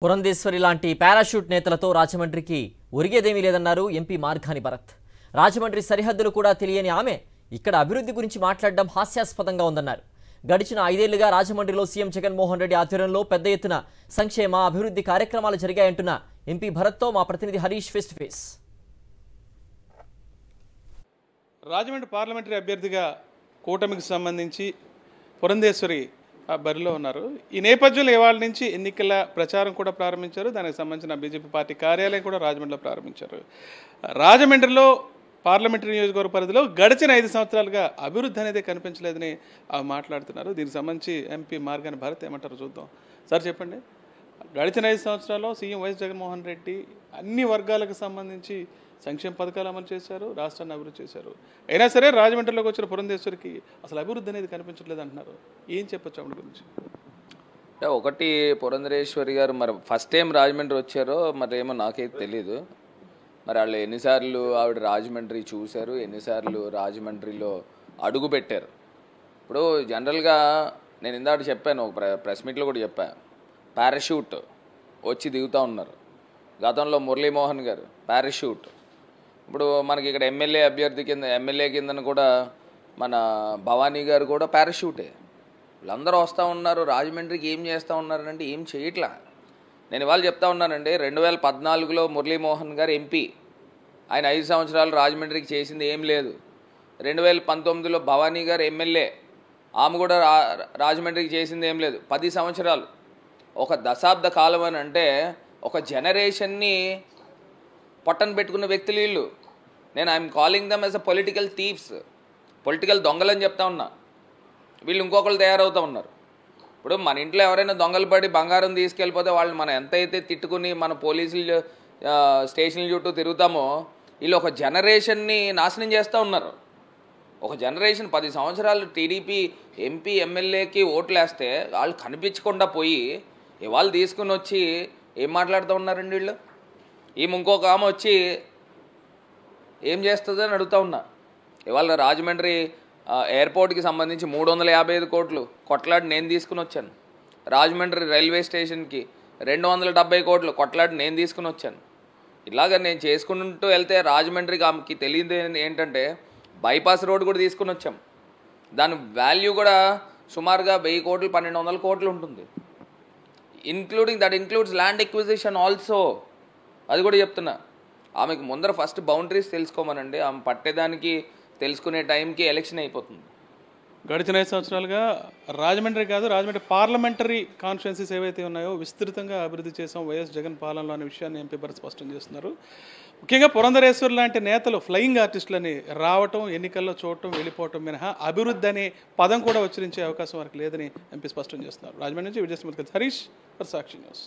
పురంధేశ్వరి లాంటి పారాషూట్ నేతలతో రాజమండ్రికి ఒరిగేదేమీ లేదన్నారు ఎంపీ మార్గాని భరత్. రాజమండ్రి సరిహద్దులు కూడా తెలియని ఆమె ఇక్కడ అభివృద్ధి గురించి మాట్లాడడం హాస్యాస్పదంగా ఉందన్నారు. గడిచిన 5 ఏళ్లుగా రాజమండ్రిలో సీఎం జగన్మోహన్ రెడ్డి ఆధ్వర్యంలో పెద్ద ఎత్తున సంక్షేమ అభివృద్ధి కార్యక్రమాలు జరిగాయంటున్న ఎంపీ భరత్తో మా ప్రతినిధి Harish face to face. Rajahmundry parliamentary అభ్యర్థిగా కూటమికి సంబంధించి పురంధేశ్వరి బరిలో ఉన్నారు. ఈ నేపథ్యంలో ఇవాళ నుంచి ఎన్నికల ప్రచారం కూడా ప్రారంభించారు. దానికి సంబంధించిన బీజేపీ పార్టీ కార్యాలయం కూడా రాజమండ్రిలో ప్రారంభించారు. రాజమండ్రిలో పార్లమెంటరీ నియోజకవర్గ పరిధిలో గడిచిన 5 సంవత్సరాలుగా అభివృద్ధి అనేది కనిపించలేదని మాట్లాడుతున్నారు. దీనికి సంబంధించి ఎంపీ మార్గాని భరత్ ఏమంటారు చూద్దాం. సార్ చెప్పండి, గడిచిన 5 సంవత్సరాల్లో సీఎం వైఎస్ జగన్మోహన్ రెడ్డి అన్ని వర్గాలకు సంబంధించి సంక్షేమ పథకాలు అమలు చేశారు, రాష్ట్రాన్ని అభివృద్ధి చేశారు. అయినా సరే రాజమండ్రిలోకి వచ్చిన పురంధేశ్వరికి అసలు అభివృద్ధి అనేది కనిపించట్లేదు అంటున్నారు. ఏం చెప్పొచ్చు ఆవిడ గురించి? ఒకటి, పురంధరేశ్వరి గారు మరి ఫస్ట్ టైం రాజమండ్రి వచ్చారో మరి ఏమో నాకైతే తెలీదు. మరి వాళ్ళు ఎన్నిసార్లు ఆవిడ రాజమండ్రి చూశారు, ఎన్నిసార్లు రాజమండ్రిలో అడుగు పెట్టారు. ఇప్పుడు జనరల్గా నేను ఇందాక చెప్పాను, ఒక ప్రెస్ మీట్లో కూడా చెప్పాను, పారాషూట్ వచ్చి దిగుతూ ఉన్నారు. గతంలో మురళీమోహన్ గారు పారాషూట్. ఇప్పుడు మనకి ఇక్కడ ఎమ్మెల్యే కిందన కూడా మన భవానీ గారు కూడా పారాషూటే. వీళ్ళందరూ వస్తూ ఉన్నారు. రాజమండ్రికి ఏం చేస్తూ ఉన్నారంటే ఏం చేయట్లా. నేను ఇవాళ చెప్తా ఉన్నానండి, 2014లో మురళీమోహన్ గారు ఎంపీ, ఆయన 5 సంవత్సరాలు రాజమండ్రికి చేసింది ఏం లేదు. 2019లో భవానీ గారు ఎమ్మెల్యే, ఆమె కూడా రాజమండ్రికి చేసింది ఏం లేదు. 10 సంవత్సరాలు, ఒక దశాబ్ద కాలం అని అంటే ఒక జనరేషన్ని పొట్టన పెట్టుకున్న వ్యక్తులు వీళ్ళు. నేను I'm calling them as a political thieves, political దొంగలని చెప్తా ఉన్నా. వీళ్ళు ఇంకొకరు తయారవుతూ ఉన్నారు. ఇప్పుడు మన ఇంట్లో ఎవరైనా దొంగలు పడి బంగారం తీసుకెళ్ళిపోతే వాళ్ళు మనం ఎంతైతే తిట్టుకుని మన పోలీసులు స్టేషన్ల చుట్టూ తిరుగుతామో, వీళ్ళు ఒక జనరేషన్ని నాశనం చేస్తూ ఉన్నారు. ఒక జనరేషన్ 10 సంవత్సరాలు టీడీపీ ఎంపీ ఎమ్మెల్యేకి ఓట్లు వేస్తే వాళ్ళు కనిపించకుండా పోయి ఇవాళ తీసుకుని వచ్చి ఏం మాట్లాడుతూ ఉన్నారండి వీళ్ళు. ఇంకొక ఆమె వచ్చి ఏం చేస్తుందని అడుగుతూ ఉన్నా. ఇవాళ రాజమండ్రి ఎయిర్పోర్ట్కి సంబంధించి 355 కోట్లు కొట్లాడి నేను తీసుకుని వచ్చాను. రాజమండ్రి రైల్వే స్టేషన్కి 270 కోట్లు కొట్లాడి నేను తీసుకుని వచ్చాను. ఇలాగ నేను చేసుకుంటూ వెళ్తే రాజమండ్రికి ఆమెకి తెలియదు ఏంటంటే బైపాస్ రోడ్ కూడా తీసుకుని వచ్చాం. దాని వాల్యూ కూడా సుమారుగా 1000 కోట్లు 1200 కోట్లు ఉంటుంది. That includes land acquisition also. అది కూడా చెప్తున్నా. ఆమెకు ముందర ఫస్ట్ బౌండరీస్ తెలుసుకోమనండి. ఆమె పట్టేదానికి తెలుసుకునే టైంకి ఎలక్షన్ అయిపోతుంది. గడిచిన 5 సంవత్సరాలుగా రాజమండ్రి కాదు, రాజమండ్రి పార్లమెంటరీ కాన్స్టిట్యున్సీస్ ఏవైతే ఉన్నాయో విస్తృతంగా అభివృద్ధి చేసాం వైఎస్ జగన్ పాలనలో అనే విషయాన్ని ఎంపీ భరత్ స్పష్టం చేస్తున్నారు. ముఖ్యంగా పురంధరేశ్వరి లాంటి నేతలు ఫ్లయింగ్ ఆర్టిస్టులని రావటం, ఎన్నికల్లో చూడటం, వెళ్ళిపోవటం మినహా అభివృద్ధి అనే పదం కూడా ఉచ్చరించే అవకాశం వారికి లేదని ఎంపీ స్పష్టం చేస్తున్నారు. రాజమండ్రి నుంచి విజయశ్రీ హరీష్ ఫర్ సాక్షి న్యూస్.